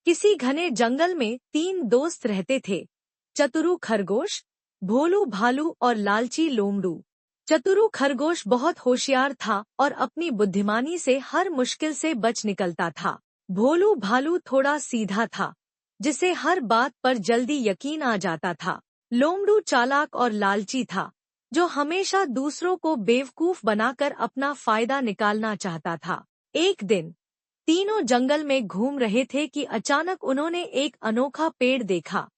किसी घने जंगल में 3 दोस्त रहते थे। चतुरु खरगोश, भोलू भालू और लालची लोमड़ू। चतुरु खरगोश बहुत होशियार था और अपनी बुद्धिमानी से हर मुश्किल से बच निकलता था। भोलू भालू थोड़ा सीधा था, जिसे हर बात पर जल्दी यकीन आ जाता था। लोमड़ू चालाक और लालची था, जो हमेशा दूसरों को बेवकूफ बनाकर अपना फायदा निकालना चाहता था। एक दिन तीनों जंगल में घूम रहे थे कि अचानक उन्होंने एक अनोखा पेड़ देखा।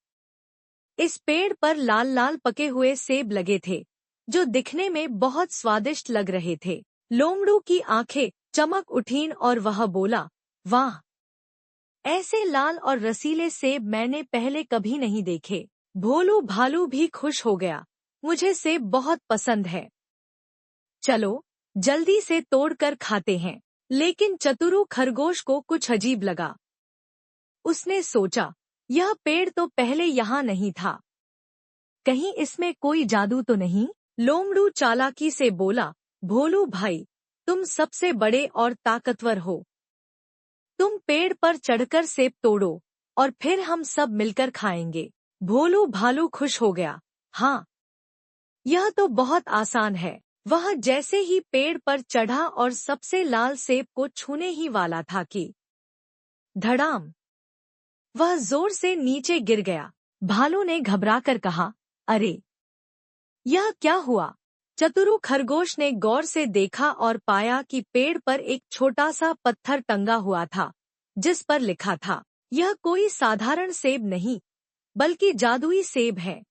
इस पेड़ पर लाल लाल पके हुए सेब लगे थे, जो दिखने में बहुत स्वादिष्ट लग रहे थे। लोमड़ू की आंखें चमक उठीं और वह बोला, वाह! ऐसे लाल और रसीले सेब मैंने पहले कभी नहीं देखे। भोलू भालू भी खुश हो गया, मुझे सेब बहुत पसंद है। चलो जल्दी से तोड़कर खाते हैं। लेकिन चतुरु खरगोश को कुछ अजीब लगा। उसने सोचा, यह पेड़ तो पहले यहाँ नहीं था। कहीं इसमें कोई जादू तो नहीं? लोमड़ू चालाकी से बोला, भोलू भाई, तुम सबसे बड़े और ताकतवर हो। तुम पेड़ पर चढ़कर सेब तोड़ो और फिर हम सब मिलकर खाएंगे। भोलू भालू खुश हो गया। हाँ, यह तो बहुत आसान है। वह जैसे ही पेड़ पर चढ़ा और सबसे लाल सेब को छूने ही वाला था कि धड़ाम, वह जोर से नीचे गिर गया। भालू ने घबराकर कहा, अरे, यह क्या हुआ? चतुरु खरगोश ने गौर से देखा और पाया कि पेड़ पर एक छोटा सा पत्थर टंगा हुआ था, जिस पर लिखा था, यह कोई साधारण सेब नहीं, बल्कि जादुई सेब है।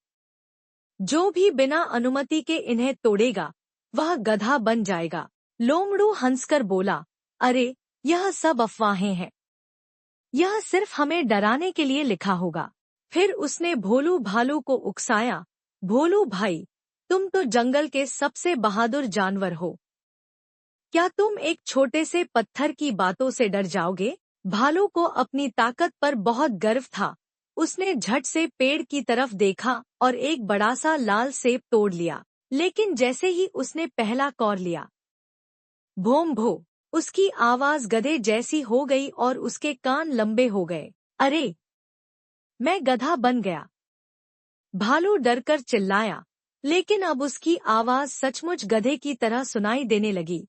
जो भी बिना अनुमति के इन्हें तोड़ेगा, वह गधा बन जाएगा। लोमड़ू हंसकर बोला, अरे, यह सब अफवाहें हैं। यह सिर्फ हमें डराने के लिए लिखा होगा। फिर उसने भोलू भालू को उकसाया, भोलू भाई, तुम तो जंगल के सबसे बहादुर जानवर हो। क्या तुम एक छोटे से पत्थर की बातों से डर जाओगे? भालू को अपनी ताकत पर बहुत गर्व था। उसने झट से पेड़ की तरफ देखा और एक बड़ा सा लाल सेब तोड़ लिया। लेकिन जैसे ही उसने पहला कौर लिया, भोम भो, उसकी आवाज गधे जैसी हो गई और उसके कान लंबे हो गए। अरे, मैं गधा बन गया! भालू डरकर चिल्लाया, लेकिन अब उसकी आवाज सचमुच गधे की तरह सुनाई देने लगी।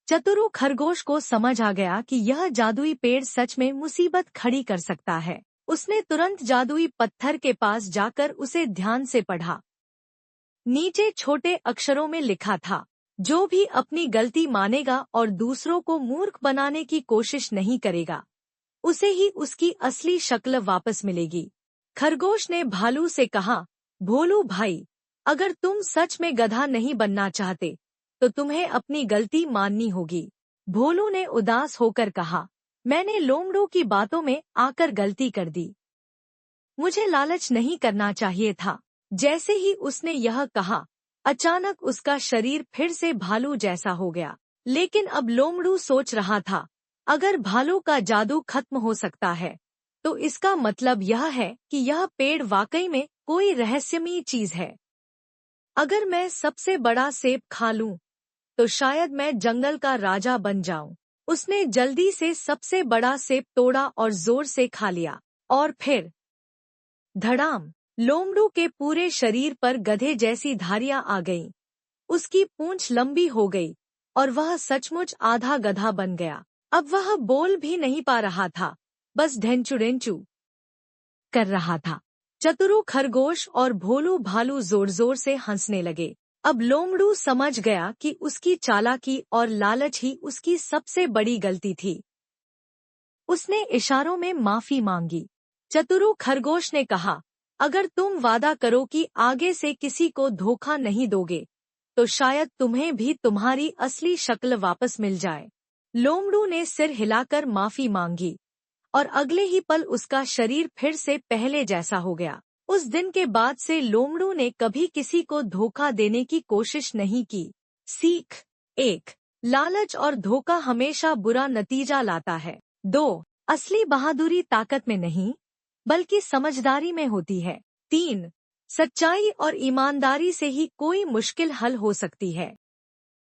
चतुरु खरगोश को समझ आ गया कि यह जादुई पेड़ सच में मुसीबत खड़ी कर सकता है। उसने तुरंत जादुई पत्थर के पास जाकर उसे ध्यान से पढ़ा। नीचे छोटे अक्षरों में लिखा था, जो भी अपनी गलती मानेगा और दूसरों को मूर्ख बनाने की कोशिश नहीं करेगा, उसे ही उसकी असली शक्ल वापस मिलेगी। खरगोश ने भालू से कहा, भोलू भाई, अगर तुम सच में गधा नहीं बनना चाहते, तो तुम्हें अपनी गलती माननी होगी। भोलू ने उदास होकर कहा, मैंने लोमड़ू की बातों में आकर गलती कर दी। मुझे लालच नहीं करना चाहिए था। जैसे ही उसने यह कहा, अचानक उसका शरीर फिर से भालू जैसा हो गया। लेकिन अब लोमड़ू सोच रहा था, अगर भालू का जादू खत्म हो सकता है, तो इसका मतलब यह है कि यह पेड़ वाकई में कोई रहस्यमयी चीज है। अगर मैं सबसे बड़ा सेब खा लूं, तो शायद मैं जंगल का राजा बन जाऊं। उसने जल्दी से सबसे बड़ा सेब तोड़ा और जोर से खा लिया। और फिर धड़ाम, लोमड़ू के पूरे शरीर पर गधे जैसी धारियां आ गईं। उसकी पूंछ लंबी हो गई और वह सचमुच आधा गधा बन गया। अब वह बोल भी नहीं पा रहा था, बस ढेंचू ढेंचू कर रहा था। चतुरु खरगोश और भोलू भालू जोर जोर से हंसने लगे। अब लोमड़ू समझ गया कि उसकी चालाकी और लालच ही उसकी सबसे बड़ी गलती थी। उसने इशारों में माफी मांगी। चतुरु खरगोश ने कहा, अगर तुम वादा करो कि आगे से किसी को धोखा नहीं दोगे, तो शायद तुम्हें भी तुम्हारी असली शक्ल वापस मिल जाए। लोमड़ू ने सिर हिलाकर माफी मांगी और अगले ही पल उसका शरीर फिर से पहले जैसा हो गया। उस दिन के बाद से लोमड़ू ने कभी किसी को धोखा देने की कोशिश नहीं की। सीख 1, लालच और धोखा हमेशा बुरा नतीजा लाता है। 2, असली बहादुरी ताकत में नहीं, बल्कि समझदारी में होती है। 3, सच्चाई और ईमानदारी से ही कोई मुश्किल हल हो सकती है।